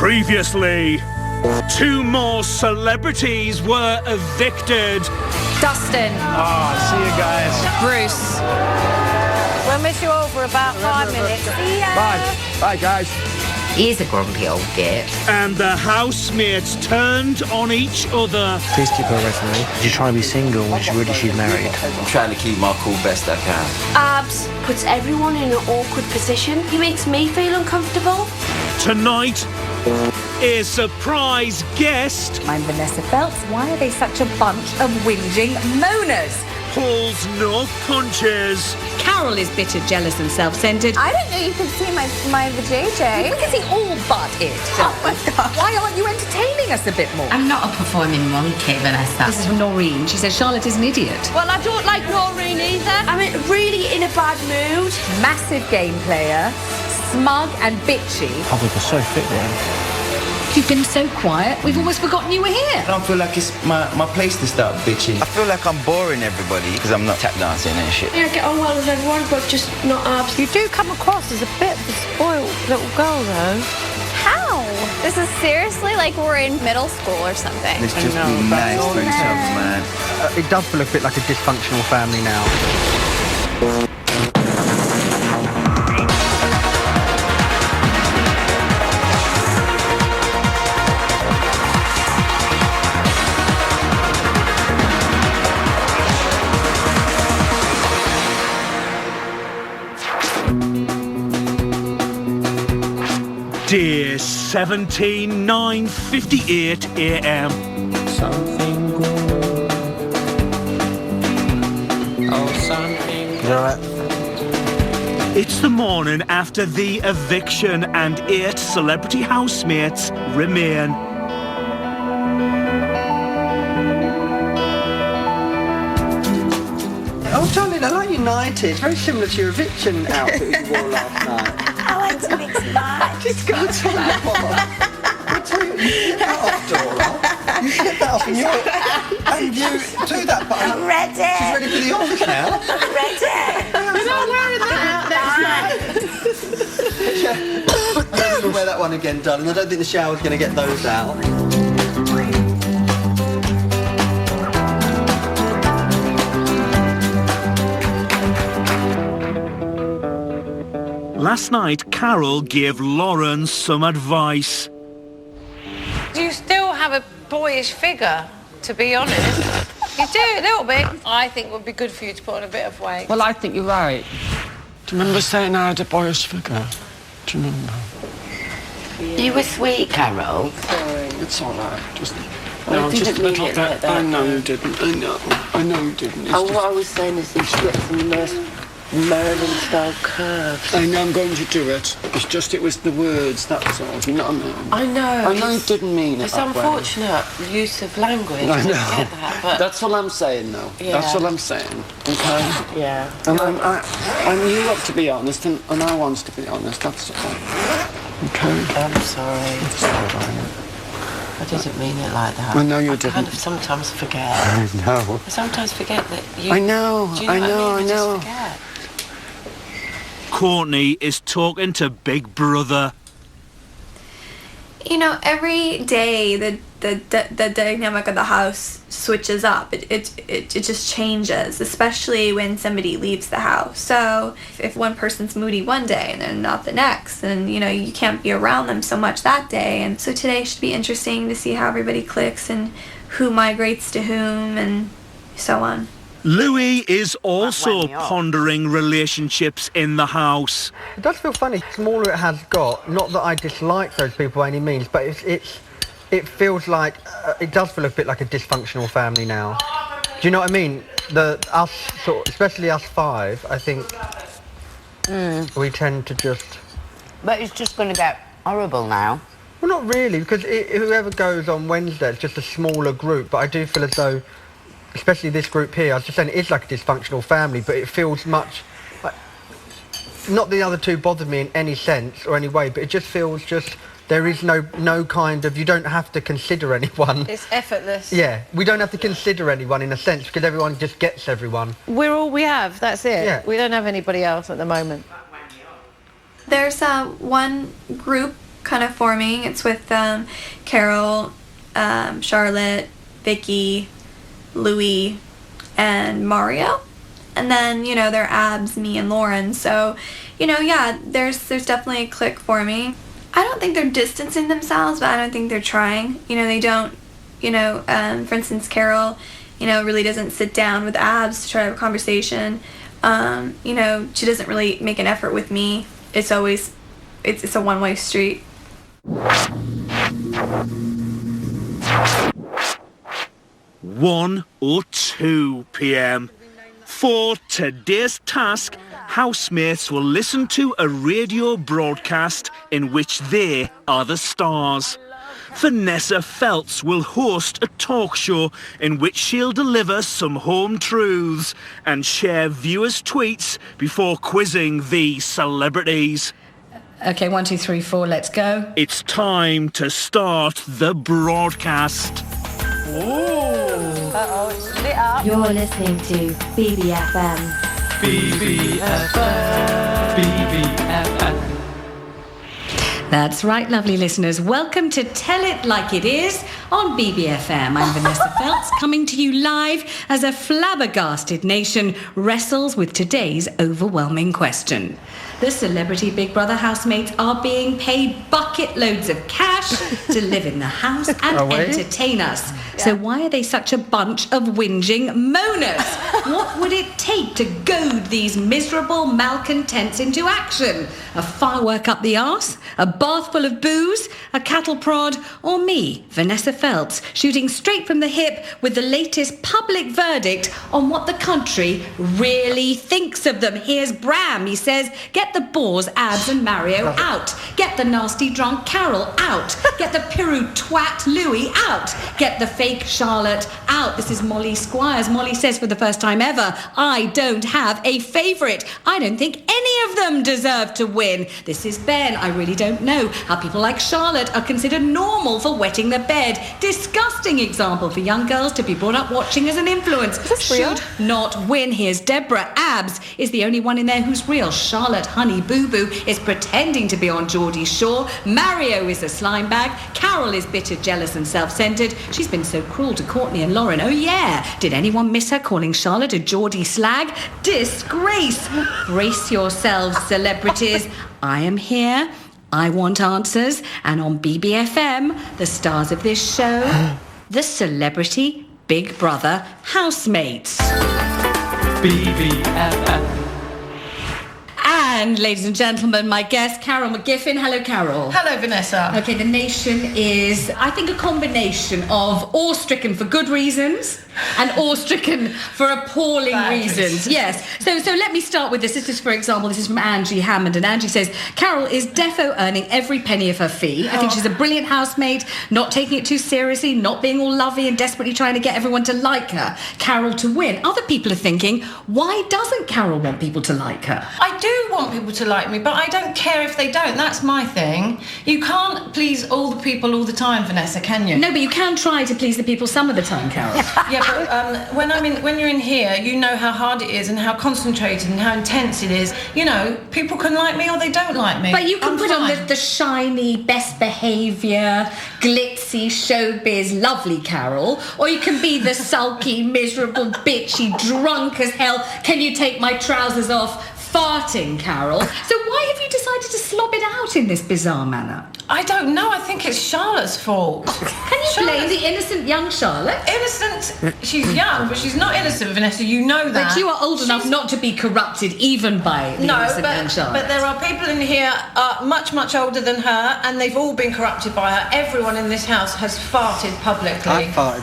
Previously, two more celebrities were evicted. Dustin. See you guys. Bruce. We'll miss you all for about 5 minutes. See ya. Bye. Bye, guys. He's a grumpy old git. And the housemates turned on each other. Please keep her away from me. She's trying to be single when she's married. I'm trying to keep my cool best I can. Abs puts everyone in an awkward position. He makes me feel uncomfortable. Tonight, a surprise guest I'm Vanessa Feltz. Why are they such a bunch of whinging moaners? pulls no punches. Carol is bitter, jealous and self-centred. I didn't know you could see my vajayjay. Because he all but it. Oh my God. Why aren't you entertaining us a bit more? I'm not a performing monkey, Vanessa. This is from Noreen. She says Charlotte is an idiot. Well, I don't like Noreen either. I'm really in a bad mood. Massive game player, smug and bitchy. Public are so fit then. You've been so quiet, we've almost forgotten you were here. I don't feel like it's my place to start bitching. I feel like I'm boring everybody because I'm not tap dancing and shit. I get on well with everyone, but just not Abs. You do come across as a bit of a spoiled little girl, though. How? This is seriously like we're in middle school or something. Let's just be nice to each other, man. It does feel a bit like a dysfunctional family now. Dear 17, 9:58 a.m. Something good. Oh, something. Is that alright? It's the morning after the eviction and 8 celebrity housemates remain. Oh, darling, I like your 90s. Very similar to your eviction outfit you wore last night. I like to mix and match. Just go and take that off. I'll tell you, you get that off, Dora. You get that off and you do that, but I'm ready. she's ready for the office now. I'm ready. We're not wearing that out next night. I'm going to wear that one again, darling. I don't think the shower's going to get those out. Last night, Carol gave Lauren some advice. Do you still have a boyish figure, to be honest? You do, a little bit. I think it would be good for you to put on a bit of weight. Well, I think you're right. Do you remember saying I had a boyish figure? Do you remember? You were sweet, Carol. It's all right. Just... I No, didn't just a mean little it like bit. that. I know you didn't. I know you didn't. It's Oh, just... what I was saying is you should get some nice Marilyn-style curves. I know I'm going to do it. It's just it was the words, that's all. You know what I mean? I know. I know you didn't mean it It's that way. unfortunate use of language. I know. get that, but That's all I'm saying, though. Yeah. That's all I'm saying. Okay? yeah. And I'm you up to be honest, and I want to be honest. That's all. Okay? I'm sorry. It's all right. I didn't mean it like that. I know you I didn't. kind of sometimes forget. I know. I sometimes forget that you... I know. Do you know I what know. I I mean? know. Just forget. Courtney is talking to Big Brother. You know, every day the dynamic of the house switches up. It just changes, especially when somebody leaves the house. So if one person's moody one day and then not the next, then you know you can't be around them so much that day. And so today should be interesting to see how everybody clicks and who migrates to whom and so on. Louis is also pondering relationships in the house. It does feel funny. The smaller it has got, not that I dislike those people by any means, but it feels like it does feel a bit like a dysfunctional family now. Do you know what I mean? Especially us five, I think we tend to just... But it's just going to get horrible now. Well, not really, because whoever goes on Wednesday, it's just a smaller group, but I do feel as though, especially this group here, I was just saying it is like a dysfunctional family, but it feels much... Like, not the other two bother me in any sense or any way, but it just feels just... There is no kind of... You don't have to consider anyone. It's effortless. Yeah, we don't have to consider anyone in a sense, because everyone just gets everyone. We're all we have, that's it. Yeah. We don't have anybody else at the moment. There's one group kind of forming. It's with Carol, Charlotte, Vicky, Louis, and Mario. And then, you know, they're Abs, me, and Lauren. So, you know, yeah, there's definitely a clique forming. I don't think they're distancing themselves, but I don't think they're trying. You know, they don't, you know, for instance, Carol, you know, really doesn't sit down with Abs to try to have a conversation. You know, she doesn't really make an effort with me. It's always, it's a one-way street. 1 or 2 p.m. For today's task, housemates will listen to a radio broadcast in which they are the stars. Vanessa Feltz will host a talk show in which she'll deliver some home truths and share viewers' tweets before quizzing the celebrities. OK, 1, 2, 3, 4, let's go. It's time to start the broadcast. Uh-oh, it's lit up. You're listening to BBFM. BBFM. That's right, lovely listeners. Welcome to Tell It Like It Is on BBFM. I'm Vanessa Feltz, coming to you live as a flabbergasted nation wrestles with today's overwhelming question. The celebrity Big Brother housemates are being paid bucket loads of cash to live in the house and entertain us. So why are they such a bunch of whinging moaners? What would it take to goad these miserable malcontents into action? A firework up the arse? A bath full of booze? A cattle prod? Or me, Vanessa Feltz, shooting straight from the hip with the latest public verdict on what the country really thinks of them? Here's Bram. He says, get the bores, Abs and Mario out. Get the nasty drunk Carol out. Get the Piru twat Louis out. Get the fake Charlotte out. This is Molly Squires. Molly says for the first time ever, I don't have a favourite. I don't think any of them deserve to win. This is Ben. I really don't know how people like Charlotte are considered normal for wetting the bed. Disgusting example for young girls to be brought up watching as an influence. Should not win. Here's Deborah. Abs is the only one in there who's real. Charlotte Honey Boo Boo is pretending to be on Geordie's shore. Mario is a slime bag. Carol is bitter, jealous and self-centred. She's been so cruel to Courtney and Lauren. Oh yeah, did anyone miss her calling Charlotte a Geordie slag? Disgrace. Brace yourselves, celebrities. I am here. I want answers. And on BBFM, the stars of this show, the celebrity Big Brother housemates. BBFM. And, ladies and gentlemen, my guest, Carol McGiffin. Hello, Carol. Hello, Vanessa. OK, the nation is, I think, a combination of awe-stricken for good reasons and awe-stricken for appalling reasons. Yes. So let me start with this. This is, for example, this is from Angie Hammond. And Angie says, Carol is defo earning every penny of her fee. I think she's a brilliant housemate, not taking it too seriously, not being all lovey and desperately trying to get everyone to like her. Carol to win. Other people are thinking, why doesn't Carol want people to like her? I do want people to like me, but I don't care if they don't. That's my thing. You can't please all the people all the time, Vanessa, can you? No, but you can try to please the people some of the time, Carol. Yeah, but when you're in here, you know how hard it is and how concentrated and how intense it is. You know, people can like me or they don't like me. But you can put on the shiny, best behaviour, glitzy, showbiz, lovely Carol, or you can be the sulky, miserable, bitchy, drunk as hell, can you take my trousers off, farting Carol. So why have you decided to slob it out in this bizarre manner? I don't know. I think it's Charlotte's fault. Can you blame the innocent young Charlotte? Innocent? She's young, but she's not innocent, Vanessa. You know that. But you are old enough not to be corrupted even by the innocent young Charlotte. But there are people in here much, much older than her, and they've all been corrupted by her. Everyone in this house has farted publicly. I farted.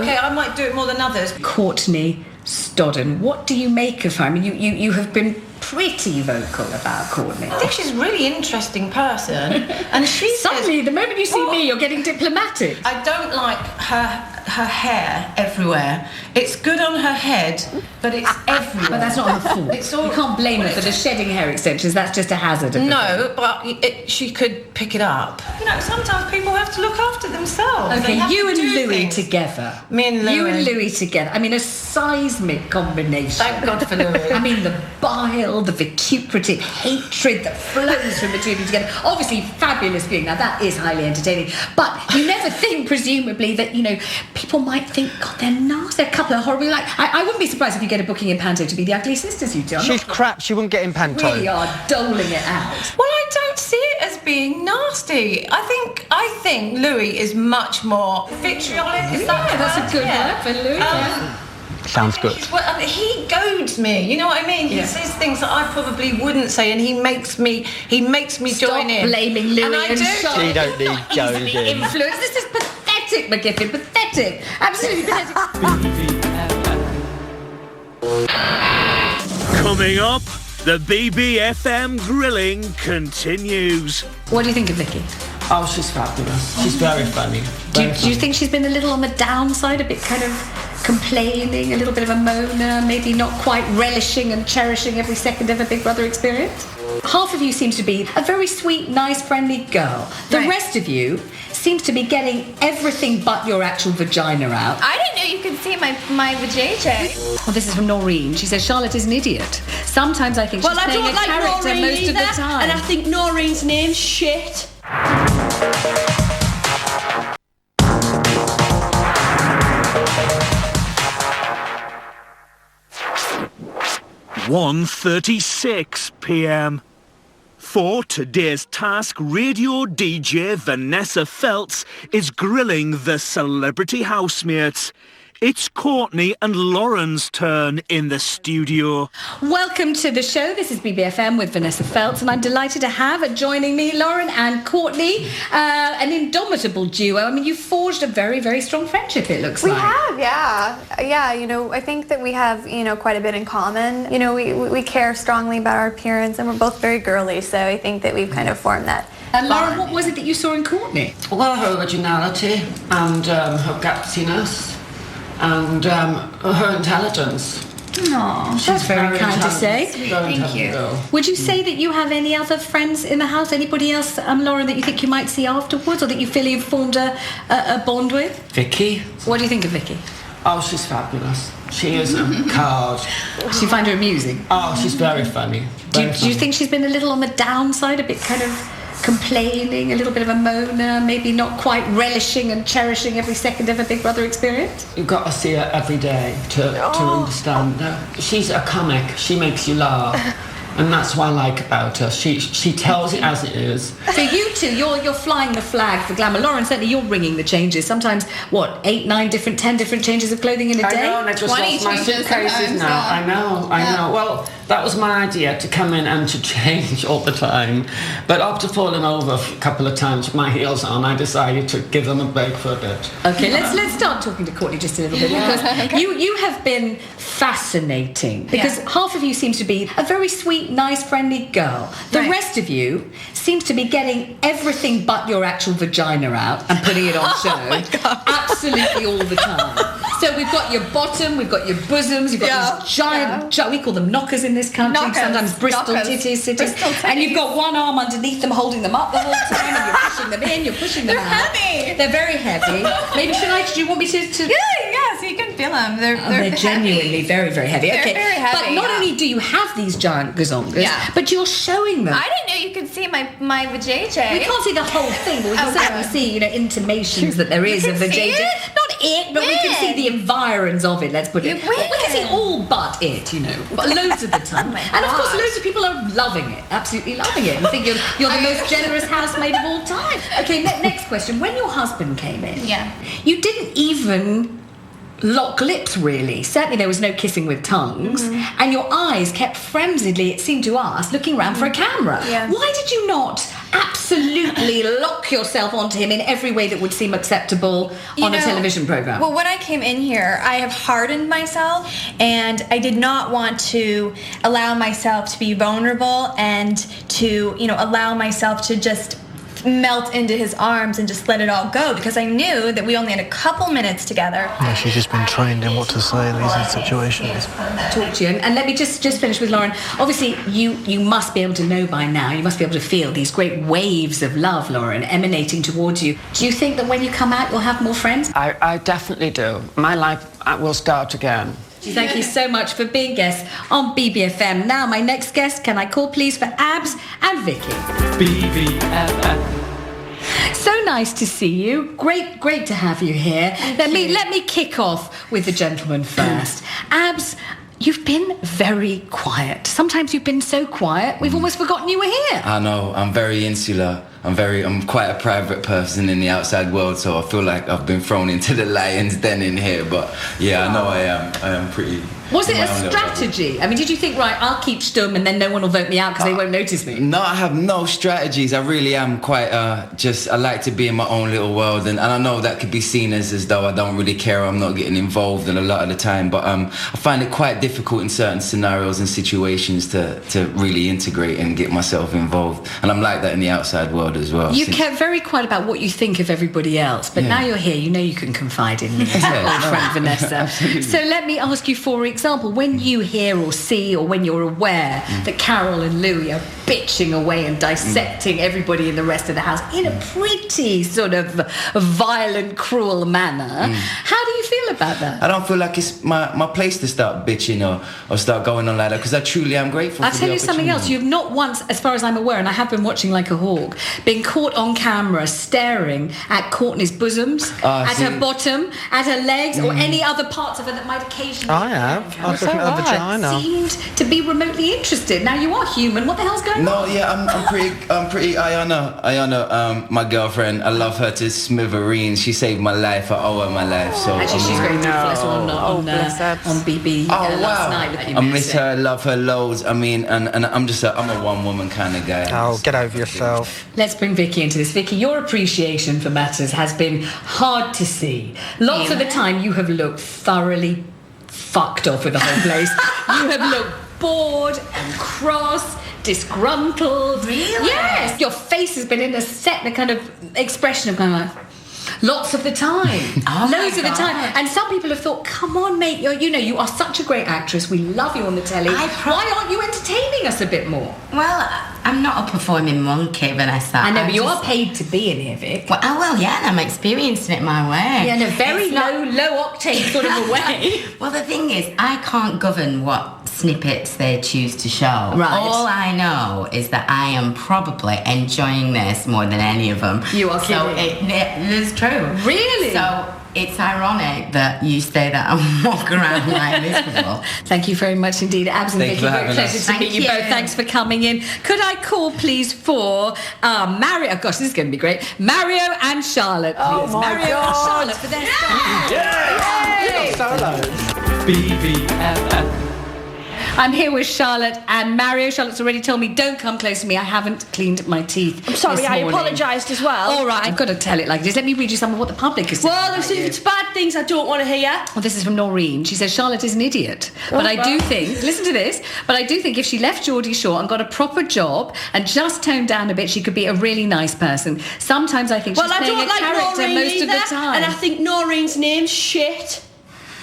Okay, I might do it more than others. Courtney Stodden, what do you make of her? I mean, you have been pretty vocal about Courtney. I think she's a really interesting person. And she suddenly, the moment you see me, you're getting diplomatic. I don't like her her hair everywhere. It's good on her head, but it's everywhere. But that's not her fault. You can't blame her for the shedding hair extensions. That's just a hazard. No, but she could pick it up. You know, sometimes people have to look after themselves. Okay, you and Louis together. Me and Louis. You and Louis together. I mean, a seismic combination. Thank God for Louis. I mean, the bile, the vituperative hatred that flows from the two of you together. Obviously, fabulous viewing. Now, that is highly entertaining. But you never think, presumably, that, you know, people might think, God, they're nasty. They're a couple of horrible... Like, I wouldn't be surprised if you get a booking in Panto to be the Ugly Sisters, you two. She's crap. She wouldn't get in Panto. We are doling it out. Well, I don't see it as being nasty. I think Louis is much more vitriolic. Is that the that's word? a good word for Louis. Sounds good. Well, I mean, he goads me. You know what I mean? He says things that I probably wouldn't say, and he makes me join in. Stop blaming Louis and I and do. She don't need goading. Influence. This is pathetic, McGiffin. Pathetic. Absolutely pathetic. Coming up, the BBFM grilling continues. What do you think of Vicky? Oh, she's fabulous. She's very funny. Do you think she's been a little on the downside, a bit kind of complaining, a little bit of a moaner, maybe not quite relishing and cherishing every second of a Big Brother experience? Half of you seems to be a very sweet, nice, friendly girl. The rest of you seems to be getting everything but your actual vagina out. I didn't know you could see my vajayjay. Well, this is from Noreen. She says Charlotte is an idiot. Sometimes I think she's playing a character Noreen most of the time. And I think Noreen's name's shit. 1:36 p.m. For today's task, radio DJ Vanessa Feltz is grilling the celebrity housemates. It's Courtney and Lauren's turn in the studio. Welcome to the show. This is BBFM with Vanessa Feltz, and I'm delighted to have joining me Lauren and Courtney, an indomitable duo. I mean, you forged a very, very strong friendship, it looks like. We have, yeah. You know, I think that we have, you know, quite a bit in common. You know, we care strongly about our appearance, and we're both very girly, so I think that we've kind of formed that. And Lauren, what was it that you saw in Courtney? Well, her originality and her gutsiness. And her intelligence. Oh, that's very kind to say. Thank you. Would you say that you have any other friends in the house? Anybody else, Lauren, that you think you might see afterwards, or that you feel you've formed a bond with? Vicky. What do you think of Vicky? Oh, she's fabulous. She is a card. Do you find her amusing? Oh, she's very funny. Do you think she's been a little on the downside, a bit kind of complaining, a little bit of a moaner, maybe not quite relishing and cherishing every second of a Big Brother experience? You've got to see her every day to understand her. She's a comic. She makes you laugh. And that's what I like about her. She tells it as it is. So you two, you're flying the flag for glamour. Lauren, certainly you're ringing the changes. Sometimes, 8, 9 different, 10 different changes of clothing in a day? I know, and I just lost my suitcases now. I know. Well, that was my idea, to come in and to change all the time. But after falling over a couple of times with my heels on, I decided to give them a break for a bit. Okay, let's start talking to Courtney just a little bit, because you have been fascinating. Because half of you seems to be a very sweet, nice, friendly girl. The rest of you seems to be getting everything but your actual vagina out and putting it on show. Oh my God. Absolutely all the time. So we've got your bottom, we've got your bosoms, you've got these giant, we call them knockers in this country, sometimes Bristol titties, and you've got one arm underneath them holding them up the whole time, and you're pushing them in, you're pushing them out. They're heavy. They're very heavy. Maybe do you want me to... Yeah, so you can feel them. They're genuinely very, very heavy. They're Okay, very heavy, but not only do you have these giant gazongas, but you're showing them. I didn't know you could see my vajayjay. We can't see the whole thing, but we can certainly see, intimations that there is a vajayjay. Not it, but we can see the environs of it, let's put it. We can see all but it, but loads of the time. And of course, loads of people are loving it, absolutely loving it, and think you're the most generous housemaid of all time. Okay, next question. When your husband came in, you didn't even lock lips, really. Certainly there was no kissing with tongues, and your eyes kept frenziedly, it seemed to us, looking around for a camera. Why did you not absolutely lock yourself onto him in every way that would seem acceptable on a television program? Well, when I came in here, I have hardened myself, and I did not want to allow myself to be vulnerable and to, allow myself to just melt into his arms and just let it all go, because I knew that we only had a couple minutes together. Yeah, she's just been trained in what to say in these situations. Talk to you, and let me just finish with Lauren. Obviously, you must be able to know by now, you must be able to feel these great waves of love, Lauren, emanating towards you. Do you think that when you come out, you'll have more friends? I definitely do. My life will start again. Thank you so much for being guests on BBFM. Now, my next guest, can I call please for Abs and Vicky? BBFM. So nice to see you. Great to have you here. Let me kick off with the gentleman first. Abs, you've been very quiet. Sometimes you've been so quiet, we've almost forgotten you were here. I know, I'm very insular. I'm quite a private person in the outside world, so I feel like I've been thrown into the lion's den in here. But yeah, I know I am pretty... Was it a strategy? I mean, did you think, right, I'll keep stum and then no one will vote me out because they won't notice me? No, I have no strategies. I really am quite I like to be in my own little world, and I know that could be seen as though I don't really care, I'm not getting involved in a lot of the time, but I find it quite difficult in certain scenarios and situations to really integrate and get myself involved, and I'm like that in the outside world as well. You kept very quiet about what you think of everybody else, but now you're here, you know you can confide in me, old friend Vanessa. Absolutely. So let me ask you, for example, when you hear or see, or when you're aware that Carol and Louis are bitching away and dissecting everybody in the rest of the house in a pretty sort of violent, cruel manner, how do you feel about that? I don't feel like it's my place to start bitching or start going on like that, because I truly am grateful. I'll tell you something else. You've not once, as far as I'm aware, and I have been watching like a hawk, been caught on camera staring at Courtney's bosoms, at her bottom, at her legs, or any other parts of her that might occasionally... I have. I was looking at her vagina. Seemed to be remotely interested. Now you are human. What the hell's going on? No, yeah, I'm pretty. Ayana, my girlfriend. I love her to smithereens. She saved my life. I owe her my life. So actually, she's very beautiful on BB last night. I miss her. I love her loads. I mean, and I'm a one-woman kind of guy. Oh, get over yourself. Let's bring Vicky into this. Vicky, your appreciation for matters has been hard to see. Lots of the time, you have looked thoroughly fucked off with the whole place. You have looked bored and cross, disgruntled. Really? Yes. Your face has been in a set, a kind of expression of kind of like, lots of the time. Loads of the time. And some people have thought, come on, mate, you are such a great actress. We love you on the telly. Why aren't you entertaining us a bit more? Well, I'm not a performing monkey, Vanessa. I know, but you are paid to be in here, Vic. Well, yeah, and I'm experiencing it my way. Yeah, in a very low octane sort of a way. Well, the thing is, I can't govern what snippets they choose to show. Right. All I know is that I am probably enjoying this more than any of them. You are kidding. So it is true. Really? So it's ironic that you say that and walk around like miserable. Thank you very much indeed, Abs and Vicky. Very pleasure to meet you both. you. Thanks for coming in. Could I call, please, for Mario? Oh, gosh, this is going to be great. Mario and Charlotte, please. Oh, my Mario God. and Charlotte for their song. BBFF. I'm here with Charlotte and Mario. Charlotte's already told me, don't come close to me. I haven't cleaned my teeth. I'm sorry, this I morning. apologised as well. All right, I've got to tell it like this. Let me read you some of what the public has said. Well, if it's bad things I don't want to hear. Well, this is from Noreen. She says, Charlotte is an idiot. But I do think, listen to this, but I do think if she left Geordie Shore and got a proper job and just toned down a bit, she could be a really nice person. Sometimes I think she's playing a character Noreen most either, of the time. And I think Noreen's name's shit.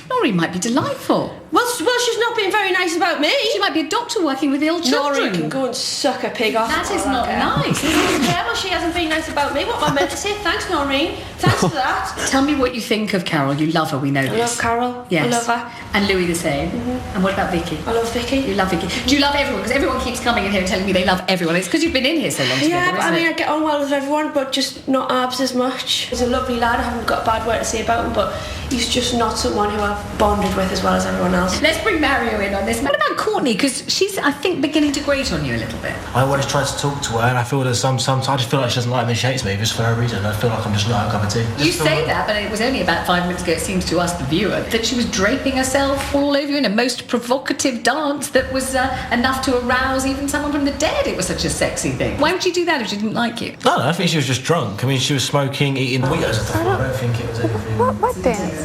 Noreen might be delightful. Well, she's not being very nice about me. She might be a doctor working with ill children. Noreen can go and suck a pig off. That is not nice. Yeah, well, she hasn't been nice about me. What am I meant to say? Thanks, Noreen. Thanks for that. Tell me what you think of Carol. You love her, we know this. I love Carol. Yes. I love her. And Louis the same. Mm-hmm. And what about Vicky? I love Vicky. You love Vicky. Do you love everyone? Because everyone keeps coming in here and telling me they love everyone. It's because you've been in here so long together, Yeah, but isn't I mean, it? I get on well with everyone, but just not Abs as much. He's a lovely lad. I haven't got a bad word to say about him, but he's just not someone who I've bonded with as well as everyone else. Let's bring Mario in on this. What about Courtney? Because she's, I think, beginning to grate on you a little bit. I always try to talk to her, and I feel that sometimes I just feel like she doesn't like me, she hates me just for no reason. I feel like I'm just not a cup of tea. You say that, but it was only about 5 minutes ago, it seems to us, the viewer, that she was draping herself all over you in a most provocative dance that was enough to arouse even someone from the dead. It was such a sexy thing. Why would she do that if she didn't like you? No, I think she was just drunk. I mean, she was smoking, eating Weetos and stuff. I don't think it was anything... What dance?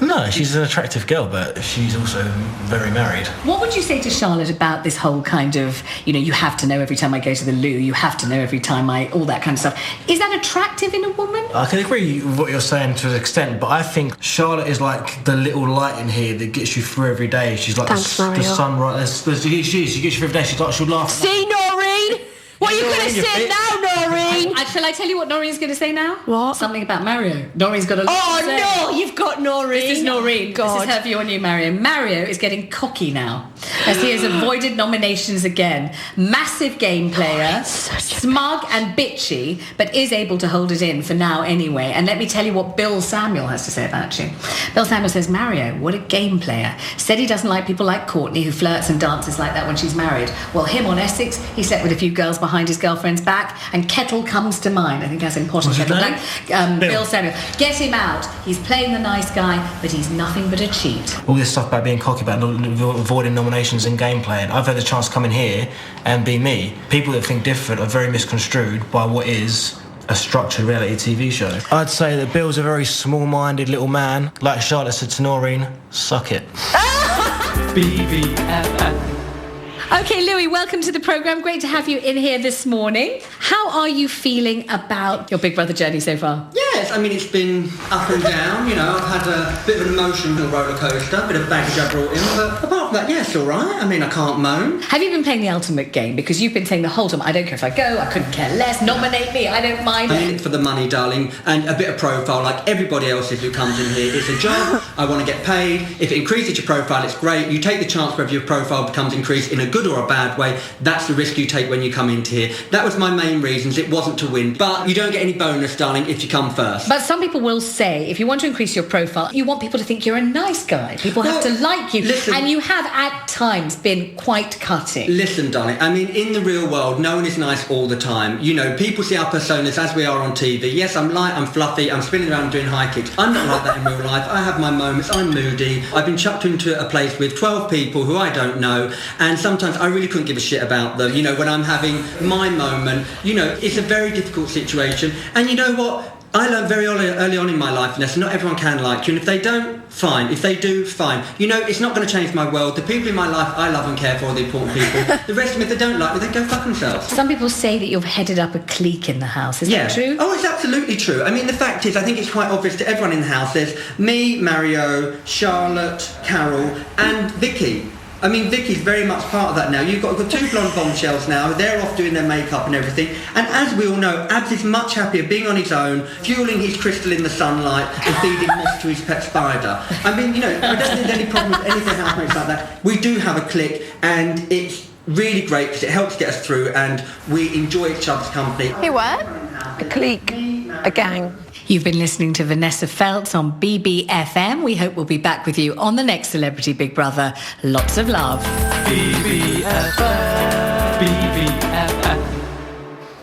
No, she's an attractive girl, but she's also very married. What would you say to Charlotte about this whole kind of, you have to know every time I go to the loo, you have to know every time all that kind of stuff? Is that attractive in a woman? I can agree with what you're saying to an extent, but I think Charlotte is like the little light in here that gets you through every day. She's like the sun right there. She gets you through every day. She'll laugh. See, Noreen? What are you going to say now, Noreen? Shall I tell you what Noreen's going to say now? What? Something about Mario. Noreen's got a lot to say. Oh, no, you've got Noreen. This is Noreen. God. This is her view on you, Mario. Mario is getting cocky now, as he has avoided nominations again. Massive game player, smug and bitchy, but is able to hold it in for now anyway. And let me tell you what Bill Samuel has to say about you. Bill Samuel says, Mario, what a game player. Said he doesn't like people like Courtney, who flirts and dances like that when she's married. Well, him on Essex, he slept with a few girls behind his girlfriend's back, and Kettle comes to mind. I think that's important. Kettle Black. Bill Samuel. Get him out. He's playing the nice guy, but he's nothing but a cheat. All this stuff about being cocky, about avoiding nominations and game playing. I've had the chance to come in here and be me. People that think different are very misconstrued by what is a structured reality TV show. I'd say that Bill's a very small-minded little man. Like Charlotte said to Noreen, suck it. BBFF. Okay, Louis, welcome to the programme. Great to have you in here this morning. How are you feeling about your Big Brother journey so far? Yes, I mean, it's been up and down, I've had a bit of an emotional roller coaster, a bit of baggage I brought in, but apart from that, yes, all right. I mean, I can't moan. Have you been playing the ultimate game? Because you've been saying the whole time, I don't care if I go, I couldn't care less, nominate me, I don't mind. I'm in it for the money, darling, and a bit of profile like everybody else is who comes in here. It's a job, I want to get paid. If it increases your profile, it's great. You take the chance whether your profile becomes increased in a good or a bad way. That's the risk you take when you come into here. That was my main reasons. It wasn't to win, but you don't get any bonus, darling, if you come first. But some people will say, if you want to increase your profile, you want people to think you're a nice guy. People have to like you. Listen, and you have at times been quite cutting. Listen, darling, I mean, in the real world, no one is nice all the time. People see our personas as we are on TV. Yes, I'm light, I'm fluffy, I'm spinning around doing high kicks. I'm not like that in real life. I have my moments, I'm moody. I've been chucked into a place with 12 people who I don't know, and sometimes I really couldn't give a shit about them. When I'm having my moment, it's a very difficult situation. And you know what? I learned very early on in my life, Vanessa, not everyone can like you, and if they don't, fine. If they do, fine. It's not going to change my world. The people in my life I love and care for are the important people. The rest of them, if they don't like me, they go fuck themselves. Some people say that you've headed up a clique in the house. Is that true? Oh, it's absolutely true. I mean, the fact is, I think it's quite obvious to everyone in the house. There's me, Mario, Charlotte, Carol, and Vicky. I mean, Vicky's very much part of that now. You've got two blonde bombshells now. They're off doing their makeup and everything. And as we all know, Abs is much happier being on his own, fueling his crystal in the sunlight and feeding moss to his pet spider. I mean, I don't think there's any problem with anything happening like that. We do have a clique, and it's really great because it helps get us through, and we enjoy each other's company. Hey, what? A clique. A gang. You've been listening to Vanessa Feltz on BBFM. We hope we'll be back with you on the next Celebrity Big Brother. Lots of love. BBFM. BBFM.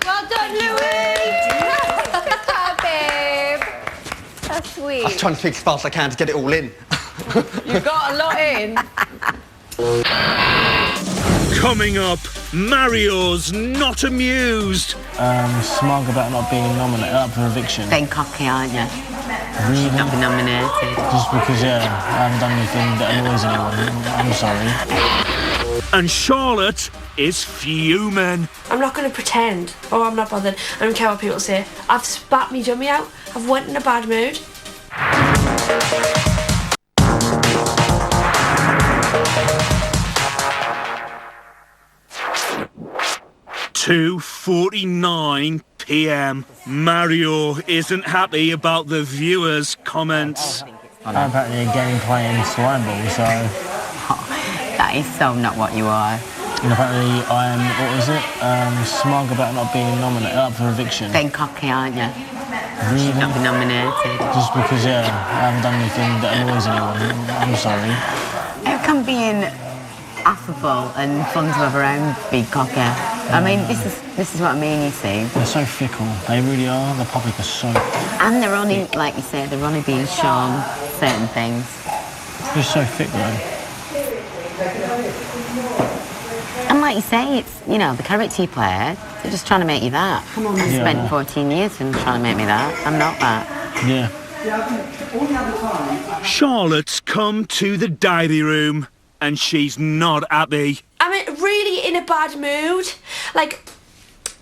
Well done, Louis! Good job, babe. That's sweet. I'm trying to speak as fast as I can to get it all in. You got a lot in. Coming up, Mario's not amused. Smug about not being nominated, up for eviction. Being cocky, aren't you? Really? Not be nominated. Just because, I haven't done anything that annoys anyone. I'm sorry. And Charlotte is fuming. I'm not going to pretend. Oh, I'm not bothered. I don't care what people say. I've spat me dummy out. I've went in a bad mood. 2:49 p.m. Mario isn't happy about the viewers' comments. I'm apparently a game playing slime ball, so... That is so not what you are. And apparently I'm, smug about not being nominated, up for eviction. Being cocky, aren't you? Really? Not be nominated. Just because, I haven't done anything that annoys anyone. I'm sorry. How come being affable and fun to have around be cocky? I mean, this is what I mean, you see. They're so fickle. They really are. The public are so... And they're only, like you say, they're only being shown certain things. They're so thick, though. And like you say, it's, the character you play, they're just trying to make you that. Come on, I spent 14 years and trying to make me that. I'm not that. Yeah. all the other time... Charlotte's come to the diary room and she's not happy. I'm really in a bad mood. Like,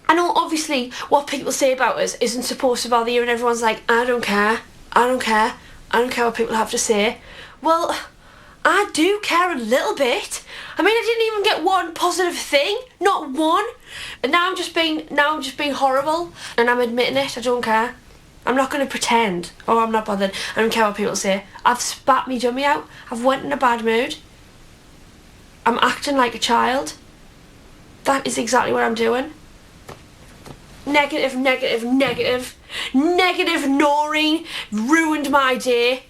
I know obviously what people say about us isn't supposed to bother you, and everyone's like, I don't care what people have to say. Well, I do care a little bit. I mean, I didn't even get one positive thing, not one. And now I'm just being horrible, and I'm admitting it. I don't care. I'm not going to pretend. Oh, I'm not bothered. I don't care what people say. I've spat me dummy out. I've went in a bad mood. I'm acting like a child. That is exactly what I'm doing. Negative, Noreen ruined my day.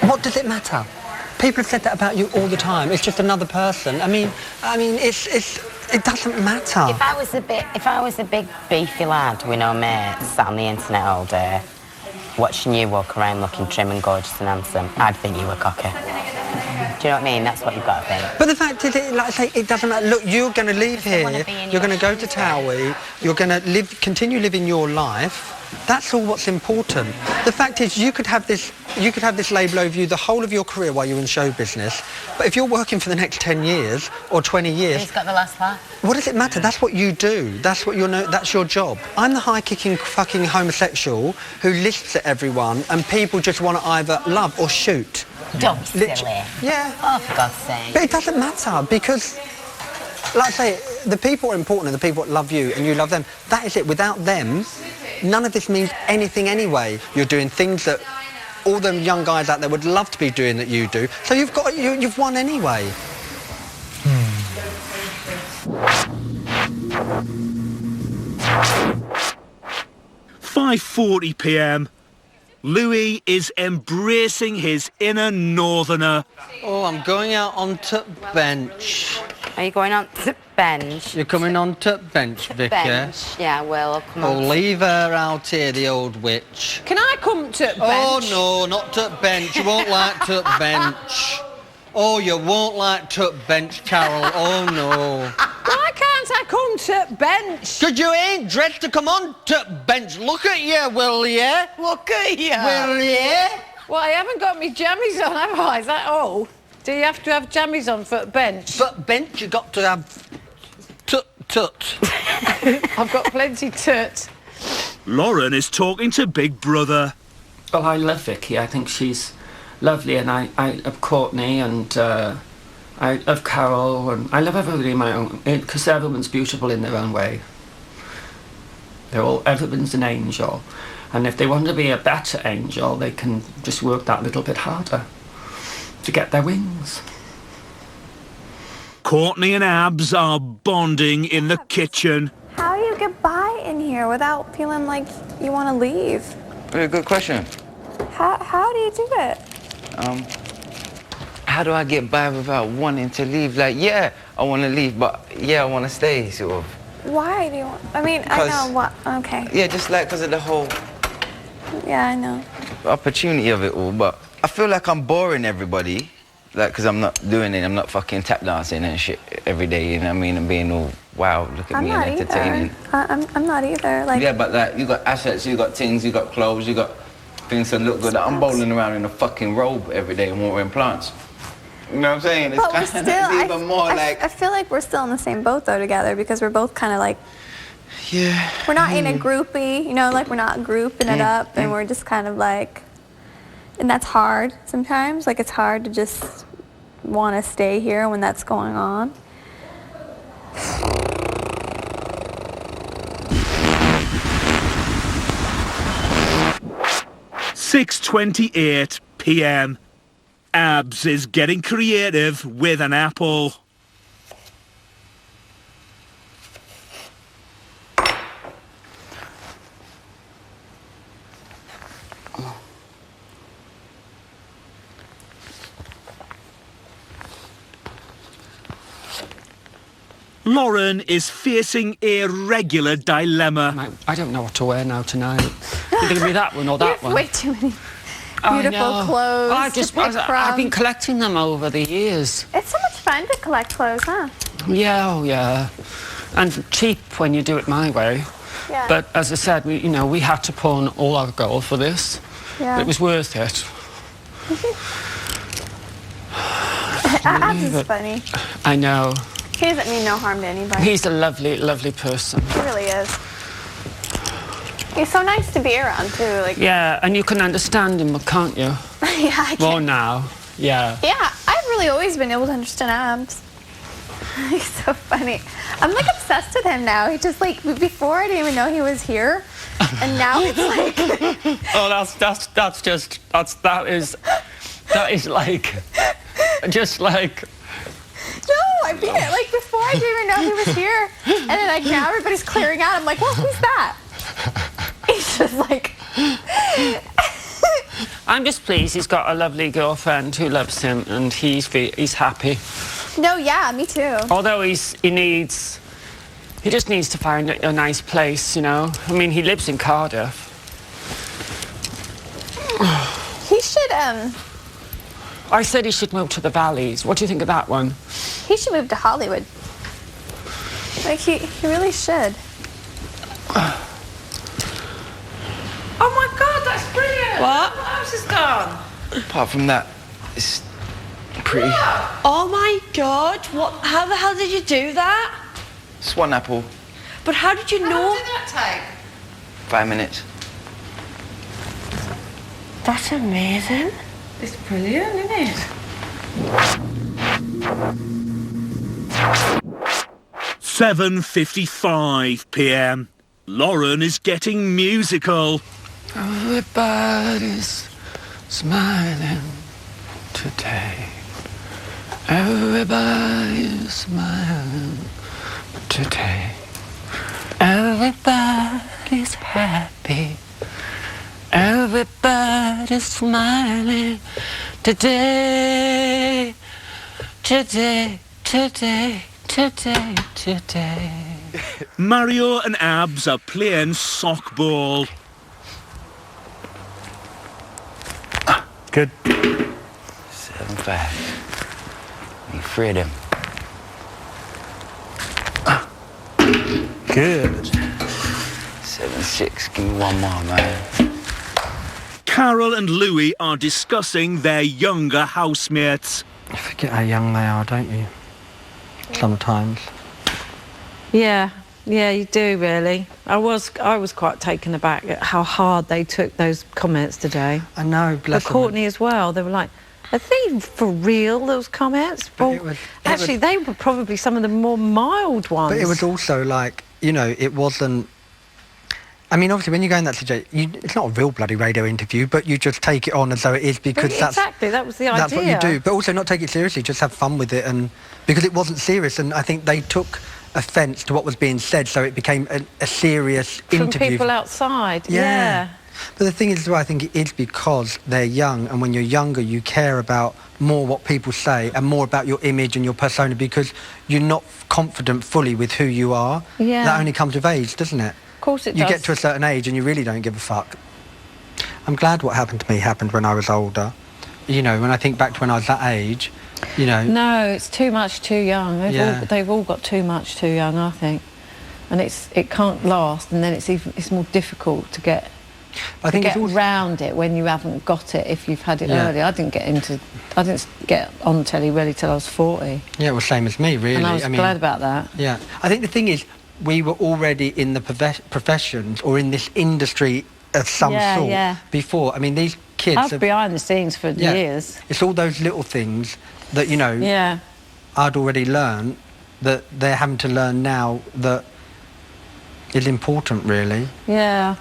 What does it matter? People have said that about you all the time. It's just another person. I mean, it doesn't matter. If I was a big beefy lad with no mates, sat on the internet all day, watching you walk around looking trim and gorgeous and handsome, I'd think you were cocky. Do you know what I mean? That's what you've got to think. But the fact is, like I say, it doesn't matter. Look, you're going to leave here. You're going to go to Towie. You're going to continue living your life. That's all what's important. The fact is, you could have this label over you the whole of your career while you're in show business. But if you're working for the next 10 years or 20 years, who's got the last laugh? What does it matter? That's what you do. That's what that's your job. I'm the high-kicking fucking homosexual who lists at everyone, and people just want to either love or shoot. Don't be silly. Yeah. Oh, for God's sake. But it doesn't matter because, like I say, the people are important and the people that love you and you love them. That is it. Without them, none of this means anything anyway. You're doing things that all them young guys out there would love to be doing that you do. So you've won anyway. 5:40 p.m. Louis is embracing his inner northerner. Oh, I'm going out onto bench. Are you going on to bench? You're coming on to bench, Vicky. Bench? Yeah, well, I'll come on. Oh, leave her out here, the old witch. Can I come to bench? Oh, no, not to bench. You won't like to bench. Oh, you won't like to bench, Carol. Oh, no. Why can't I come to bench? Because you ain't dressed to come on to bench. Look at you, will ya? Look at you. Will ya? Well, I haven't got my jammies on, have I? Is that all? Do you have to have jammies on for bench? For bench, you got to have tut. I've got plenty tut. Lauren is talking to Big Brother. Well, I love Vicky. I think she's lovely, and I love Courtney, and I love Carol, and I love everybody in my own, because everyone's beautiful in their own way. Everyone's an angel, and if they want to be a better angel, they can just work that little bit harder to get their wings. Courtney and Abs are bonding in the kitchen. How do you get by in here without feeling like you want to leave? Very good question. How do you do it? How do I get by without wanting to leave? Like, yeah, I want to leave, but yeah, I want to stay, sort of. Why do you want... I mean, I know what... Okay. Yeah, just like because of the whole... Yeah, I know. Opportunity of it all, but I feel like I'm boring everybody. Like, because I'm not doing it, I'm not fucking tap dancing and shit every day, you know what I mean? And being all, wow, look at me and entertaining. I'm not either. Like... Yeah, but like, you got assets, you got things, you got clothes, you got things that look good. I'm bowling around in a fucking robe every day and watering plants. You know what I'm saying? It's but kind of even more like... I feel like we're still in the same boat, though, together, because we're both kind of like... Yeah. We're not in a groupie, you know, like we're not grouping it up, and we're just kind of like... And that's hard sometimes. Like, it's hard to just want to stay here when that's going on. $6:28 p.m. Abs is getting creative with an apple. Lauren is facing a regular dilemma. I don't know what to wear now tonight. You're going to be that one or that one? Way too many beautiful clothes I've been collecting them over the years. It's so much fun to collect clothes, huh? Yeah, oh yeah. And cheap when you do it my way. Yeah. But as I said, we had to pawn all our gold for this. Yeah. But it was worth it. Abs is funny. I know. He doesn't mean no harm to anybody. He's a lovely, lovely person. He really is. He's so nice to be around too. Like. Yeah, and you can understand him, can't you? Yeah, I can. Well, now, yeah. Yeah, I've really always been able to understand Abs. He's so funny. I'm like obsessed with him now. He just like before I didn't even know he was here, and now it's like. Oh, that is like, just like. No, I mean it. Like before I didn't even know he was here, and then like now everybody's clearing out. I'm like, well, who's that? He's just like. I'm just pleased he's got a lovely girlfriend who loves him, and he's happy. No, yeah, me too. Although he just needs to find a nice place, you know. I mean, he lives in Cardiff. He should I said he should move to the Valleys. What do you think of that one? He should move to Hollywood. Like he really should. Oh my God, that's brilliant! What? What else is gone? Apart from that, it's pretty. Oh my God, what? How the hell did you do that? It's one apple, But how did you How know? long did that take? 5 minutes. That's amazing. It's brilliant, isn't it? 7:55 p.m. Lauren is getting musical. Everybody's smiling today. Everybody's smiling today. Everybody's happy. Everybody's smiling today. Today, today, today, today. Mario and Abs are playing sockball. Good. 7-5. Need freedom. Good. 7-6. Give me one more, man. Carol and Louis are discussing their younger housemates. You forget how young they are, don't you? Sometimes. Yeah, you do really. I was quite taken aback at how hard they took those comments today. I know, bless them. Courtney as well. They were like, are they for real, those comments? Well, actually, they were probably some of the more mild ones. But it was also like, you know, it wasn't... I mean, obviously, when you go in that situation, it's not a real bloody radio interview, but you just take it on as though it is because exactly, that was the idea. That's what you do. But also not take it seriously, just have fun with it, and because it wasn't serious, and I think they took offence to what was being said, so it became a serious interview. From people outside, yeah. But the thing is, I think it is because they're young, and when you're younger, you care about more what people say and more about your image and your persona because you're not confident fully with who you are. Yeah. That only comes with age, doesn't it? Of course it does. You get to a certain age and you really don't give a fuck. I'm glad what happened to me happened when I was older. You know, when I think back to when I was that age, you know... No, it's too much too young. They've all got too much too young, I think. And it can't last, and then it's more difficult to get... I think around it when you haven't got it if you've had it early. I didn't get on telly really till I was 40. Yeah, well, same as me, really. And I was glad about that. Yeah. I think the thing is, we were already in the professions or in this industry of some sort before. I mean, these kids... I was behind the scenes for years. It's all those little things that, you know, I'd already learned that they're having to learn now that is important, really. Yeah.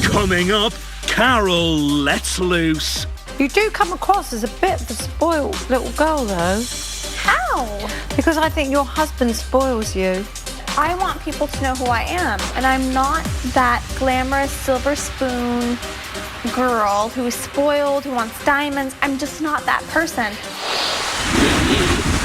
Coming up, Carol lets loose. You do come across as a bit of a spoiled little girl, though. How? Because I think your husband spoils you. I want people to know who I am, and I'm not that glamorous silver spoon girl who is spoiled, who wants diamonds. I'm just not that person.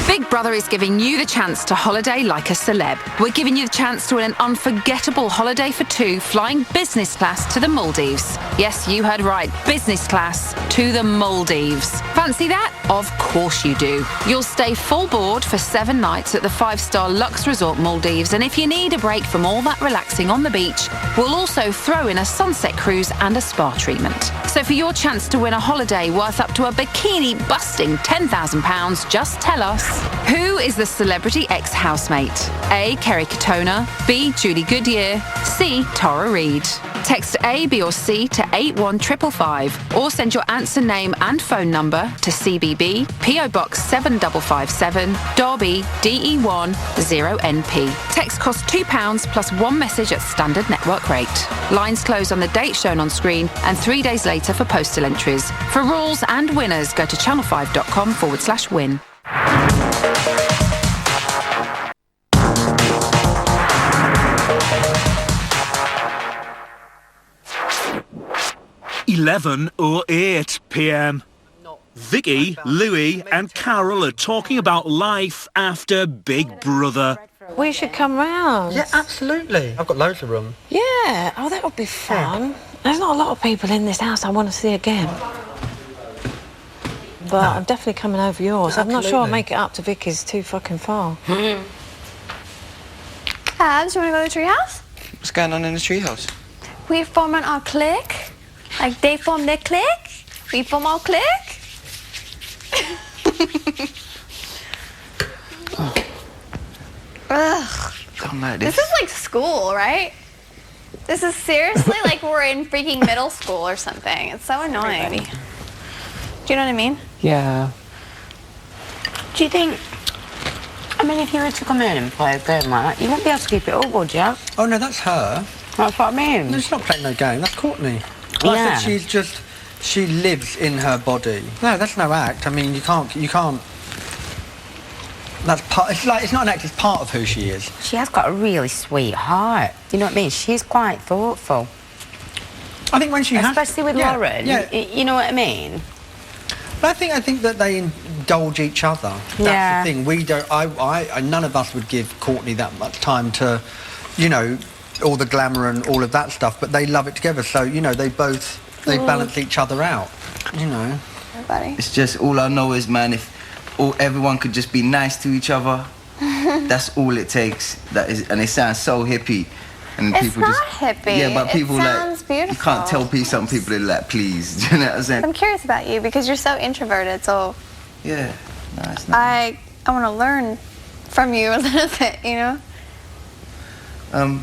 Big Brother is giving you the chance to holiday like a celeb. We're giving you the chance to win an unforgettable holiday for two flying business class to the Maldives. Yes, you heard right, business class to the Maldives. Fancy that? Of course you do. You'll stay full board for 7 nights at the 5-star Lux Resort Maldives, and if you need a break from all that relaxing on the beach, we'll also throw in a sunset cruise and a spa treatment. So for your chance to win a holiday worth up to a bikini-busting £10,000, just tell us, who is the celebrity ex-housemate? A. Kerry Katona, B. Julie Goodyear, C. Tara Reid. Text A, B or C to 81555 or send your answer, name and phone number to CBB, PO Box 7557, Derby, DE1 0NP. Text costs £2 plus 1 message at standard network rate. Lines close on the date shown on screen and 3 days later for postal entries. For rules and winners, go to channel5.com/win. (11:08 p.m). Vicky, Louis and Carol are talking about life after Big Brother. We should come round. Yeah, absolutely. I've got loads of room. Yeah, oh, that would be fun. There's not a lot of people in this house I want to see again. But I'm definitely coming over yours. I'm not sure I'll make it up to Vicky's, too fucking far. Abs, you want to go to the treehouse? What's going on in the treehouse? We forming our clique. Like they form their clique. We form our clique. Ugh. Don't like this. This is like school, right? This is seriously like we're in freaking middle school or something. It's so annoying. Do you know what I mean? Yeah. Do you think... I mean, if you were to come in and play a game like that, you won't be able to keep it all, would you? Oh, no, that's her. That's what I mean. No, she's not playing no game. That's Courtney. Like I said, she's just... She lives in her body. No, that's no act. I mean, you can't... That's part... It's not an act, it's part of who she is. She has got a really sweet heart. You know what I mean? She's quite thoughtful. I think when she Especially with Lauren. Yeah. You know what I mean? But I think that they indulge each other. That's the thing. We don't... none of us would give Courtney that much time to, you know, all the glamour and all of that stuff, but they love it together. So, you know, they both... They balance each other out, you know. Everybody. It's just, all I know is, man, if everyone could just be nice to each other, that's all it takes. That is, and it sounds so hippie. And it's people not just, hippie. Yeah, but people it sounds like, beautiful. you can't tell some people they're like, please. Do you know what I'm saying? I'm curious about you because you're so introverted, so... Yeah, no, it's not. I want to learn from you a little bit, you know?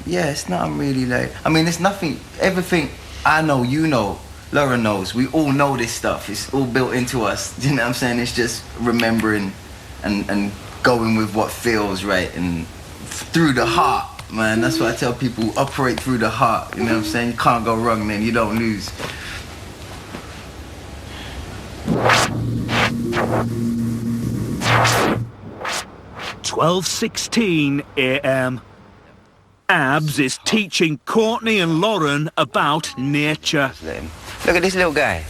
Yeah, it's not really like... I mean, it's nothing... Everything I know, you know, Lauren knows. We all know this stuff. It's all built into us. You know what I'm saying? It's just remembering and going with what feels right and through the heart, man. That's what I tell people. Operate through the heart. You know what I'm saying? You can't go wrong, then. You don't lose. (12:16 a.m). Abs is teaching Courtney and Lauren about nature. Look at this little guy.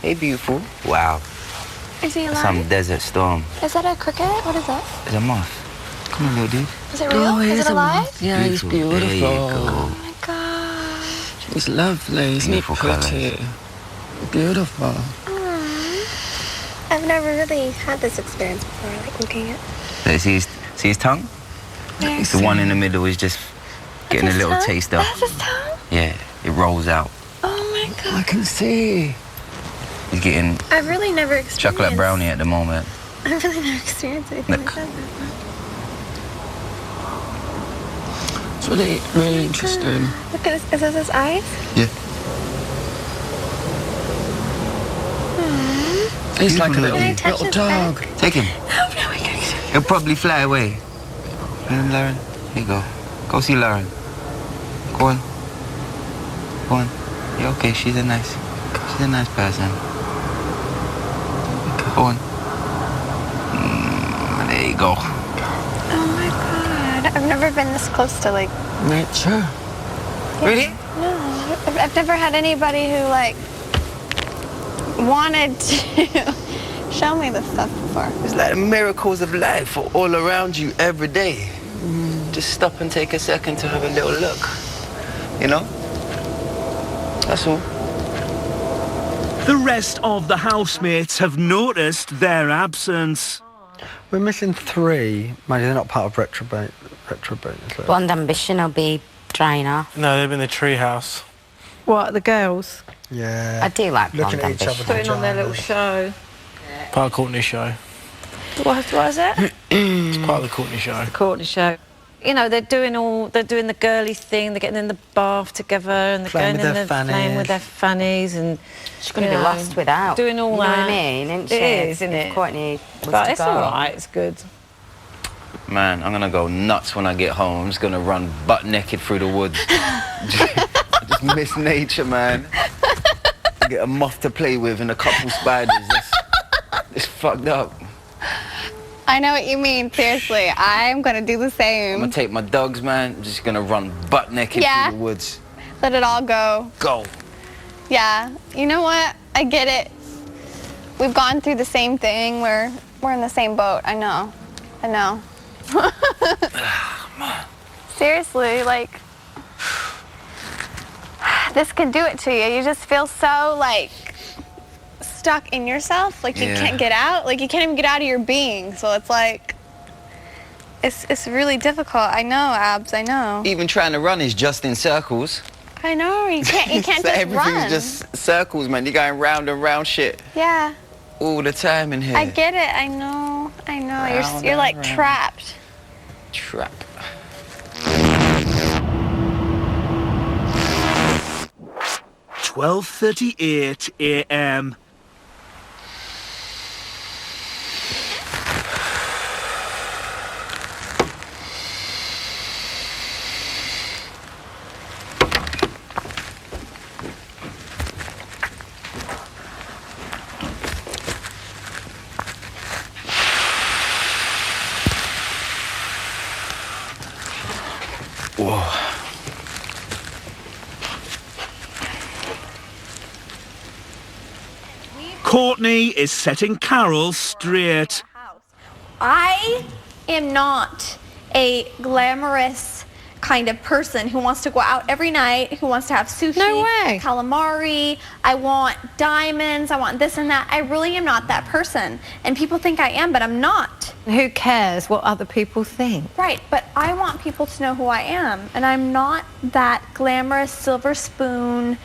Hey, beautiful. Wow. Is he alive? Some desert storm. Is that a cricket? What is that? It's a moth. Come on, little dude. Is it real? Is it alive? Yeah, he's beautiful. There you go. Oh my gosh. He's lovely. Isn't he pretty? Beautiful. I've never really had this experience before, like looking at... See his tongue? Where? The one in the middle is just getting a little tongue? taste of. That's his tongue? Yeah, it rolls out. Oh my god. I can see. He's getting I've really never experienced... chocolate brownie at the moment. I've really never experienced anything Look. like that. It's really, really interesting. Look at this. Is this his eyes? Yeah. He's like a Beautiful little dog. Take him. Oh, no, we gotta get He'll probably fly away. Lauren, here you go. Go see Lauren. Go on. Go on. Yeah, okay, she's a nice person. Go on. There you go. Oh my god. I've never been this close to like... Nature. Really? No. I've never had anybody who like wanted to show me this stuff before. for? It's like the miracles of life are all around you every day. Just stop and take a second to have a little look. You know? That's all. The rest of the housemates have noticed their absence. We're missing 3. Maybe they're not part of Retrobate. Blonde Ambition will be drying off. No, they've been in the treehouse. What, the girls? Yeah. I do like Looking Blonde at each other. Ambition. Putting on their little show. Part of Courtney's show. What is it? It's part of the Courtney show. Courtney show. You know, they're doing the girly thing, they're getting in the bath together and they're Playing going with in their playing with their fannies and... She's going to be lost without. Doing all you know that. what I mean, isn't she? It is, isn't it? Courtney was But to it's go. all right, it's good. Man, I'm gonna go nuts when I get home. I'm just gonna run butt naked through the woods. Just miss nature, man. Get a moth to play with and a couple spiders. It's fucked up. I know what you mean, seriously. I'm gonna do the I'm same. gonna take my dogs, man. I'm just gonna run butt naked Yeah. through the woods. Let it all go. Go. Yeah. You know what? I get it. We've gone through the same thing. We're in the same boat. I know. Seriously, like, this can do it to you. You just feel so, like, stuck in yourself. Like, you can't get out. Like, you can't even get out of your being. So it's like, it's really difficult. I know, Abs, I know. Even trying to run is just in circles. I know, you can't So just everything's run. just circles, man. You're going round and round shit Yeah, all the time in here. I get it. I know. Round You're like and round. trapped. Trap. 12:38 a.m. Whoa. Courtney is setting Carol straight. I am not a glamorous kind of person who wants to go out every night, who wants to have sushi, calamari. I want diamonds. I want this and that. I really am not that person. And people think I am, but I'm not. Who cares what other people think? Right, but I want people to know who I am. And I'm not that glamorous silver spoon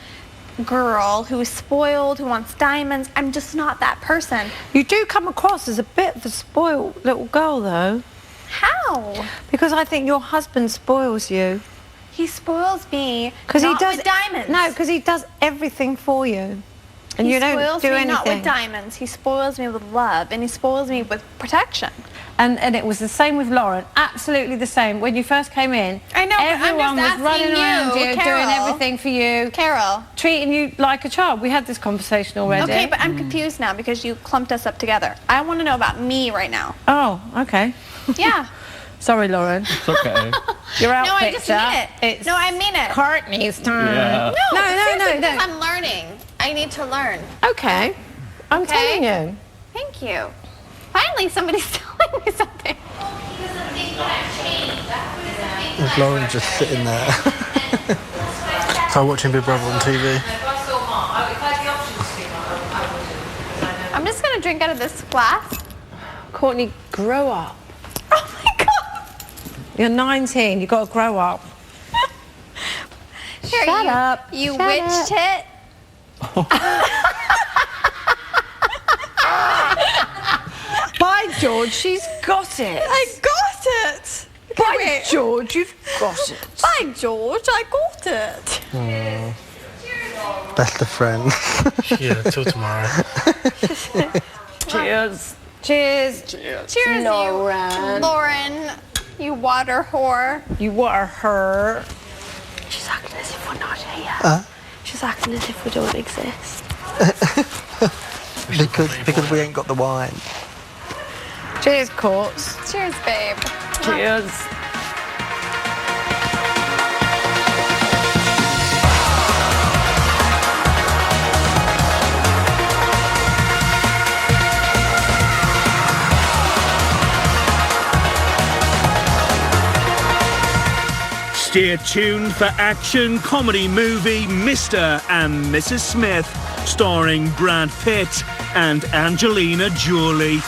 girl who is spoiled, who wants diamonds. I'm just not that person. You do come across as a bit of a spoiled little girl, though. How? Because I think your husband spoils you. He spoils me Because he not does with diamonds. No, because he does everything for you, and He you don't spoils do me anything. not with diamonds. He spoils me with love, and he spoils me with protection. And it was the same with Lauren. Absolutely the same. When you first came in, I know, but I'm everyone just was running asking around you, you, Carol. doing everything for you, Carol, treating you like a child. We had this conversation already. Okay, but I'm confused now because you clumped us up together. I want to know about me right now. Oh, okay. Yeah. Sorry, Lauren. It's okay. You're out No, I picture. just mean it. It's No, I mean it. Courtney's time. Yeah. No, No, seriously, no. because I'm learning. I need to learn. Okay. I'm telling you. Thank you. Finally, somebody's telling me something. There's Lauren just sitting there. So watching Big Brother on TV. I'm just going to drink out of this glass. Courtney, grow up. Oh my God. You're 19. You've got to grow up. Here, Shut you, up. You Shut witch up. tit. By George, she's got it. I got it. By George, you've got it. By George, I got it. Best of friends. Yeah, till tomorrow. Cheers. Cheers. Cheers, Lauren. Lauren, you water whore. You were her. She's acting as if we're not here. She's acting as if we don't exist. because we ain't got the wine. Cheers, Courts. Cheers, babe. Cheers. Stay tuned for action comedy movie Mr. and Mrs. Smith, starring Brad Pitt and Angelina Jolie.